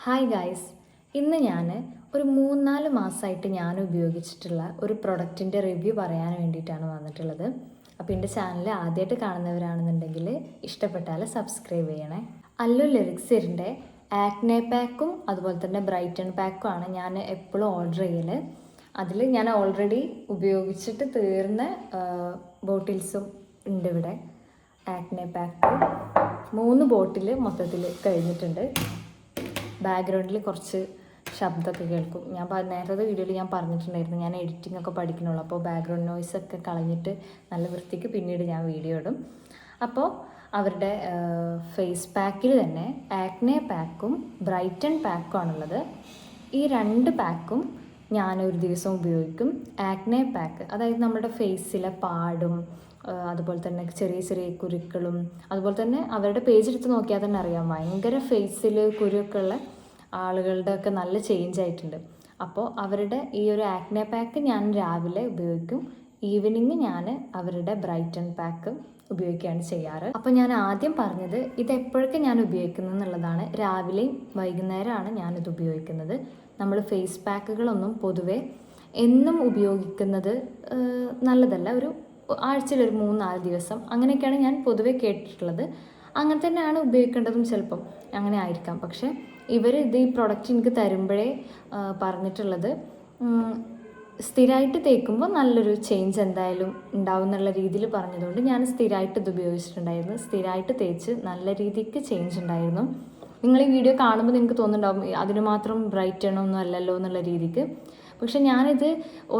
Hi guys, ഇന്ന് ഞാൻ ഒരു 3-4 മാസമായിട്ട് ഞാൻ ഉപയോഗിച്ചിട്ടുള്ള ഒരു പ്രൊഡക്റ്റിൻ്റെ റിവ്യൂ പറയാൻ വേണ്ടിയിട്ടാണ് വന്നിട്ടുള്ളത്. അപ്പോൾ എൻ്റെ ചാനൽ ആദ്യമായിട്ട് കാണുന്നവരാണെന്നുണ്ടെങ്കിൽ ഇഷ്ടപ്പെട്ടാൽ സബ്സ്ക്രൈബ് ചെയ്യണേ. അല്ലു ലിറിക്സിൻ്റെ ആക്നെ പാക്കും അതുപോലെ തന്നെ ബ്രൈറ്റൺ പാക്കും ആണ് ഞാൻ എപ്പോഴും ഓർഡർ ചെയ്യൽ. അതിൽ ഞാൻ ഓൾറെഡി ഉപയോഗിച്ചിട്ട് തീർന്ന ബോട്ടിൽസും ഉണ്ട് ഇവിടെ. ആക്നെ പാക്ക് 3 ബോട്ടിൽ മൊത്തത്തിൽ കഴിഞ്ഞിട്ടുണ്ട്. ബാക്ക്ഗ്രൗണ്ടിൽ കുറച്ച് ശബ്ദമൊക്കെ കേൾക്കും. ഞാൻ നേരത്തെ വീഡിയോയിൽ ഞാൻ പറഞ്ഞിട്ടുണ്ടായിരുന്നു, ഞാൻ എഡിറ്റിംഗ് ഒക്കെ പഠിക്കണുള്ളൂ. അപ്പോൾ ബാക്ക്ഗ്രൗണ്ട് നോയ്സ് ഒക്കെ കളഞ്ഞിട്ട് നല്ല വൃത്തിക്ക് പിന്നീട് ഞാൻ വീഡിയോ ഇടും. അപ്പോൾ അവരുടെ ഫേസ് പാക്കിൽ തന്നെ ആക്നെ പാക്കും ബ്രൈറ്റൺ പാക്കും ആണുള്ളത്. ഈ 2 പാക്കും ഞാനൊരു ദിവസം ഉപയോഗിക്കും. ആക്നെ പാക്ക്, അതായത് നമ്മുടെ ഫേസിലെ പാടും അതുപോലെ തന്നെ ചെറിയ ചെറിയ കുരുക്കളും, അതുപോലെ തന്നെ അവരുടെ പേജ് എടുത്ത് നോക്കിയാൽ തന്നെ അറിയാം, ഭയങ്കര ഫേസിൽ കുരുവൊക്കെ ഉള്ള ആളുകളുടെ ഒക്കെ നല്ല ചേഞ്ച് ആയിട്ടുണ്ട്. അപ്പോൾ അവരുടെ ഈ ഒരു ആക്നെ പാക്ക് ഞാൻ രാവിലെ ഉപയോഗിക്കും, ഈവനിങ് ഞാൻ അവരുടെ ബ്രൈറ്റൺ പാക്ക് ഉപയോഗിക്കുകയാണ് ചെയ്യാറ്. അപ്പോൾ ഞാൻ ആദ്യം പറഞ്ഞത് ഇത് എപ്പോഴൊക്കെ ഞാൻ ഉപയോഗിക്കുന്നത് എന്നുള്ളതാണ്. രാവിലെയും വൈകുന്നേരമാണ് ഞാനിത് ഉപയോഗിക്കുന്നത്. നമ്മൾ ഫേസ് പാക്കുകളൊന്നും പൊതുവെ എന്നും ഉപയോഗിക്കുന്നത് നല്ലതല്ല. ഒരു ആഴ്ചയിൽ ഒരു 3-4 ദിവസം അങ്ങനെയൊക്കെയാണ് ഞാൻ പൊതുവെ കേട്ടിട്ടുള്ളത്. അങ്ങനെ തന്നെയാണ് ഉപയോഗിക്കേണ്ടതും. ചിലപ്പം അങ്ങനെ ആയിരിക്കാം. പക്ഷേ ഇവർ ഈ പ്രൊഡക്റ്റ് എനിക്ക് തരുമ്പോഴേ പറഞ്ഞിട്ടുള്ളത് സ്ഥിരമായിട്ട് തേക്കുമ്പോൾ നല്ലൊരു ചേഞ്ച് എന്തായാലും ഉണ്ടാവും എന്നുള്ള രീതിയിൽ പറഞ്ഞതുകൊണ്ട് ഞാൻ സ്ഥിരമായിട്ട് ഇത് ഉപയോഗിച്ചിട്ടുണ്ടായിരുന്നു. സ്ഥിരമായിട്ട് തേച്ച് നല്ല രീതിക്ക് ചേഞ്ച് ഉണ്ടായിരുന്നു. നിങ്ങൾ ഈ വീഡിയോ കാണുമ്പോൾ നിങ്ങൾക്ക് തോന്നുന്നുണ്ടാവും അതിന് മാത്രം ബ്രൈറ്റൺ ഒന്നും അല്ലല്ലോ എന്നുള്ള രീതിക്ക്. പക്ഷെ ഞാനിത്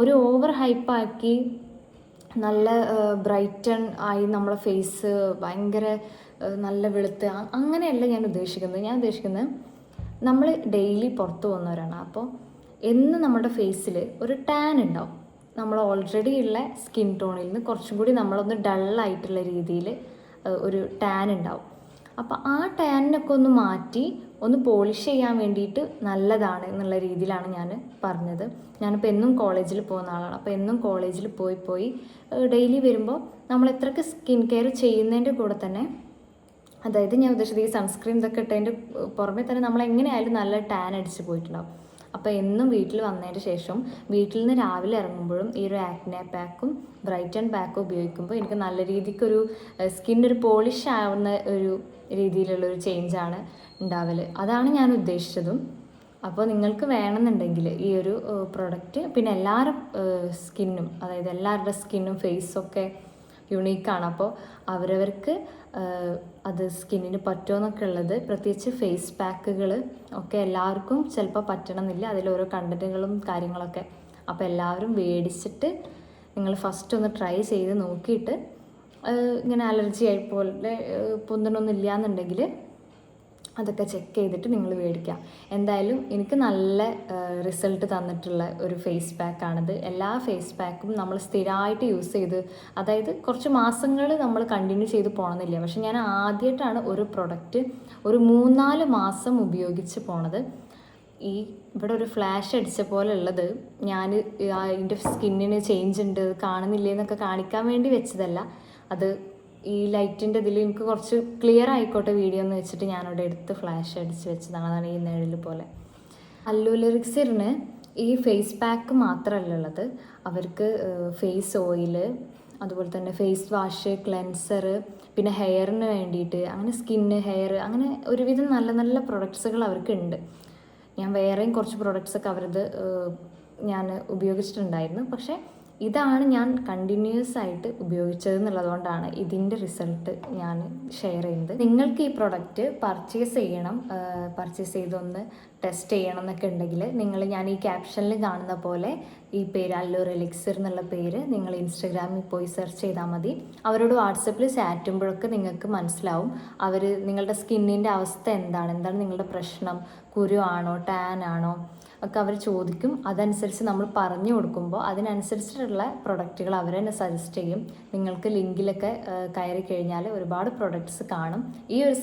ഒരു ഓവർ ഹൈപ്പാക്കി നല്ല ബ്രൈറ്റൺ ആയി നമ്മളെ ഫേസ് ഭയങ്കര നല്ല വെളുത്ത് അങ്ങനെയല്ല ഞാൻ ഉദ്ദേശിക്കുന്നത്. ഞാൻ ഉദ്ദേശിക്കുന്നത് നമ്മൾ ഡെയിലി പുറത്ത് പോകുന്നവരാണ്. അപ്പോൾ എന്ന് നമ്മുടെ ഫേസിൽ ഒരു ടാൻ ഉണ്ടാവും. നമ്മൾ ഓൾറെഡി ഉള്ള സ്കിൻ ടോണിൽ നിന്ന് കുറച്ചും കൂടി നമ്മളൊന്ന് ഡള്ളായിട്ടുള്ള രീതിയിൽ ഒരു ടാൻ ഉണ്ടാവും. അപ്പോൾ ആ ടാനിനൊക്കെ ഒന്ന് മാറ്റി ഒന്ന് പോളിഷ് ചെയ്യാൻ വേണ്ടിയിട്ട് നല്ലതാണ് എന്നുള്ള രീതിയിലാണ് ഞാൻ പറഞ്ഞത്. ഞാനിപ്പോൾ എന്നും കോളേജിൽ പോകുന്ന ആളാണ്. അപ്പോൾ എന്നും കോളേജിൽ പോയി ഡെയിലി വരുമ്പോൾ നമ്മൾ എത്രയൊക്കെ സ്കിൻ കെയർ ചെയ്യുന്നതിൻ്റെ കൂടെ തന്നെ, അതായത് ഞാൻ ഉദ്ദേശിച്ചത് ഈ സൺസ്ക്രീൻ ഇതൊക്കെ ഇട്ടതിൻ്റെ പുറമെ തന്നെ നമ്മൾ എങ്ങനെയായാലും നല്ല ടാൻ അടിച്ച് പോയിട്ടുണ്ടാവും. അപ്പോൾ എന്നും വീട്ടിൽ വന്നതിന് ശേഷം വീട്ടിൽ നിന്ന് രാവിലെ ഇറങ്ങുമ്പോഴും ഈ ഒരു ആക്നെ പാക്കും ബ്രൈറ്റൺ പാക്കും ഉപയോഗിക്കുമ്പോൾ എനിക്ക് നല്ല രീതിക്കൊരു സ്കിന്നൊരു പോളിഷ് ആവുന്ന ഒരു രീതിയിലുള്ളൊരു ചേഞ്ചാണ് ഉണ്ടാവൽ. അതാണ് ഞാൻ ഉദ്ദേശിച്ചതും. അപ്പോൾ നിങ്ങൾക്ക് വേണമെന്നുണ്ടെങ്കിൽ ഈ ഒരു പ്രൊഡക്റ്റ്, പിന്നെ എല്ലാവരും സ്കിന്നും, അതായത് എല്ലാവരുടെ സ്കിന്നും ഫേസൊക്കെ യുണീക്കാണ്. അപ്പോൾ അവരവർക്ക് അത് സ്കിന്നിന് പറ്റുമെന്നൊക്കെ ഉള്ളത്, പ്രത്യേകിച്ച് ഫേസ് പാക്കുകൾ ഒക്കെ എല്ലാവർക്കും ചിലപ്പോൾ പറ്റണമെന്നില്ല. അതിലോരോ കണ്ടൻറ്റുകളും കാര്യങ്ങളൊക്കെ. അപ്പോൾ എല്ലാവരും മേടിച്ചിട്ട് നിങ്ങൾ ഫസ്റ്റ് ഒന്ന് ട്രൈ ചെയ്ത് നോക്കിയിട്ട് ഇങ്ങനെ അലർജി ആയി പോലെ പൊന്തണമൊന്നുമില്ല എന്നുണ്ടെങ്കിൽ അതൊക്കെ ചെക്ക് ചെയ്തിട്ട് നിങ്ങൾ മേടിക്കാം. എന്തായാലും എനിക്ക് നല്ല റിസൾട്ട് തന്നിട്ടുള്ള ഒരു ഫേസ് പാക്കാണിത്. എല്ലാ ഫേസ് പാക്കും നമ്മൾ സ്ഥിരമായിട്ട് യൂസ് ചെയ്ത്, അതായത് കുറച്ച് മാസങ്ങൾ നമ്മൾ കണ്ടിന്യൂ ചെയ്ത് പോകണമെന്നില്ല. പക്ഷെ ഞാൻ ആദ്യമായിട്ടാണ് ഒരു പ്രൊഡക്റ്റ് ഒരു 3-4 മാസം ഉപയോഗിച്ച് പോണത്. ഈ ഇവിടെ ഒരു ഫ്ലാഷ് അടിച്ച പോലെ ഉള്ളത് ഞാൻ അതിൻ്റെ സ്കിന്നിന് ചേഞ്ച് ഉണ്ട് കാണുന്നില്ലേ എന്നൊക്കെ കാണിക്കാൻ വേണ്ടി വെച്ചതല്ല. അത് ഈ ലൈറ്റിൻ്റെ ഇതിൽ എനിക്ക് കുറച്ച് ക്ലിയർ ആയിക്കോട്ടെ വീഡിയോ എന്ന് വെച്ചിട്ട് ഞാനവിടെ എടുത്ത് ഫ്ലാഷ് അടിച്ച് വെച്ചതാണ്. അതാണ് ഈ നിഴൽ പോലെ. അല്ലു ലിറിക്സിന് ഈ ഫേസ് പാക്ക് മാത്രമല്ല ഉള്ളത്, അവർക്ക് ഫേസ് ഓയിൽ, അതുപോലെ തന്നെ ഫേസ് വാഷ്, ക്ലെൻസർ, പിന്നെ ഹെയറിന് വേണ്ടിയിട്ട് അങ്ങനെ സ്കിന്ന്, ഹെയർ, അങ്ങനെ ഒരുവിധം നല്ല നല്ല പ്രൊഡക്ട്സുകൾ അവർക്ക് ഉണ്ട്. ഞാൻ വേറെയും കുറച്ച് പ്രൊഡക്ട്സൊക്കെ അവരത് ഞാൻ ഉപയോഗിച്ചിട്ടുണ്ടായിരുന്നു. പക്ഷേ ഇതാണ് ഞാൻ കണ്ടിന്യൂസ് ആയിട്ട് ഉപയോഗിച്ചത് എന്നുള്ളതുകൊണ്ടാണ് ഇതിൻ്റെ റിസൾട്ട് ഞാൻ ഷെയർ ചെയ്യുന്നത്. നിങ്ങൾക്ക് ഈ പ്രൊഡക്റ്റ് പർച്ചേസ് ചെയ്തൊന്ന് ടെസ്റ്റ് ചെയ്യണം എന്നൊക്കെ ഉണ്ടെങ്കിൽ ഞാൻ ഈ ക്യാപ്ഷനിൽ കാണുന്ന പോലെ ഈ പേര് അല്ലു എലിക്സിർ എന്നുള്ള പേര് നിങ്ങൾ ഇൻസ്റ്റഗ്രാമിൽ പോയി സെർച്ച് ചെയ്താൽ മതി. അവരോട് വാട്സപ്പിൽ ചാറ്റുമ്പോഴൊക്കെ നിങ്ങൾക്ക് മനസ്സിലാവും നിങ്ങളുടെ സ്കിന്നിൻ്റെ അവസ്ഥ എന്താണ് നിങ്ങളുടെ പ്രശ്നം, കുരു ആണോ ടാൻ ആണോ ഒക്കെ അവർ ചോദിക്കും. അതനുസരിച്ച് നമ്മൾ പറഞ്ഞു കൊടുക്കുമ്പോൾ അതിനനുസരിച്ചിട്ടുള്ള പ്രൊഡക്റ്റുകൾ അവർ തന്നെ സജസ്റ്റ് ചെയ്യും. നിങ്ങൾക്ക് ലിങ്കിലൊക്കെ കയറി കഴിഞ്ഞാൽ ഒരുപാട് പ്രൊഡക്ട്സ് കാണും. ഈ ഒരു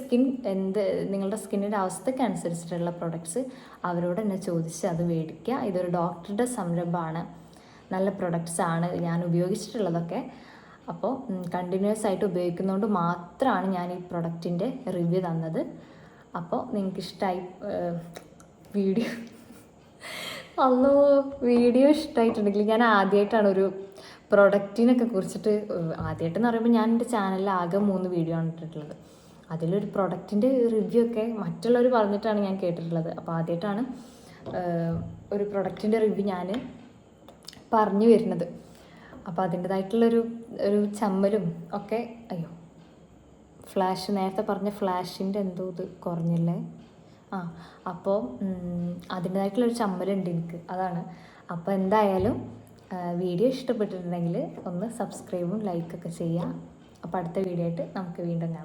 നിങ്ങളുടെ സ്കിന്നിൻ്റെ അവസ്ഥയ്ക്ക് അനുസരിച്ചിട്ടുള്ള പ്രൊഡക്ട്സ് അവരോട് തന്നെ ചോദിച്ച് അത് മേടിക്കുക. ഇതൊരു ഡോക്ടറുടെ സംരംഭമാണ്. നല്ല പ്രൊഡക്ട്സ് ആണ് ഞാൻ ഉപയോഗിച്ചിട്ടുള്ളതൊക്കെ. അപ്പോൾ കണ്ടിന്യൂസ് ആയിട്ട് ഉപയോഗിക്കുന്നതുകൊണ്ട് മാത്രമാണ് ഞാൻ ഈ പ്രൊഡക്റ്റിൻ്റെ റിവ്യൂ തന്നത്. അപ്പോൾ നിങ്ങൾക്ക് ഇഷ്ടമായി വീഡിയോ അല്ലോ വീഡിയോ ഇഷ്ടമായിട്ടുണ്ടെങ്കിൽ ഞാൻ ആദ്യമായിട്ടാണ് ഒരു പ്രൊഡക്റ്റിനൊക്കെ കുറിച്ചിട്ട് ആദ്യമായിട്ടെന്ന് പറയുമ്പോൾ ഞാൻ എൻ്റെ ചാനലിൽ ആകെ 3 വീഡിയോ ആണ് ഇട്ടിട്ടുള്ളത്. അതിലൊരു പ്രൊഡക്റ്റിൻ്റെ റിവ്യൂ ഒക്കെ മറ്റുള്ളവർ പറഞ്ഞിട്ടാണ് ഞാൻ കേട്ടിട്ടുള്ളത്. അപ്പോൾ ആദ്യമായിട്ടാണ് ഒരു പ്രൊഡക്റ്റിൻ്റെ റിവ്യൂ ഞാൻ പറഞ്ഞു വരുന്നത്. അപ്പോൾ അതിൻ്റേതായിട്ടുള്ളൊരു ചമ്മലും ഒക്കെ അയ്യോ ഫ്ലാഷ് നേരത്തെ പറഞ്ഞ ഫ്ലാഷിൻ്റെ എന്തോ ഇത് കുറഞ്ഞില്ലേ അപ്പോൾ അതിൻ്റേതായിട്ടുള്ളൊരു ചമ്മലുണ്ട് എനിക്ക്, അതാണ്. അപ്പോൾ എന്തായാലും വീഡിയോ ഇഷ്ടപ്പെട്ടിട്ടുണ്ടെങ്കിൽ ഒന്ന് സബ്സ്ക്രൈബും ലൈക്കൊക്കെ ചെയ്യുക. അപ്പോൾ അടുത്ത വീഡിയോ ആയിട്ട് നമുക്ക് വീണ്ടും കാണാം.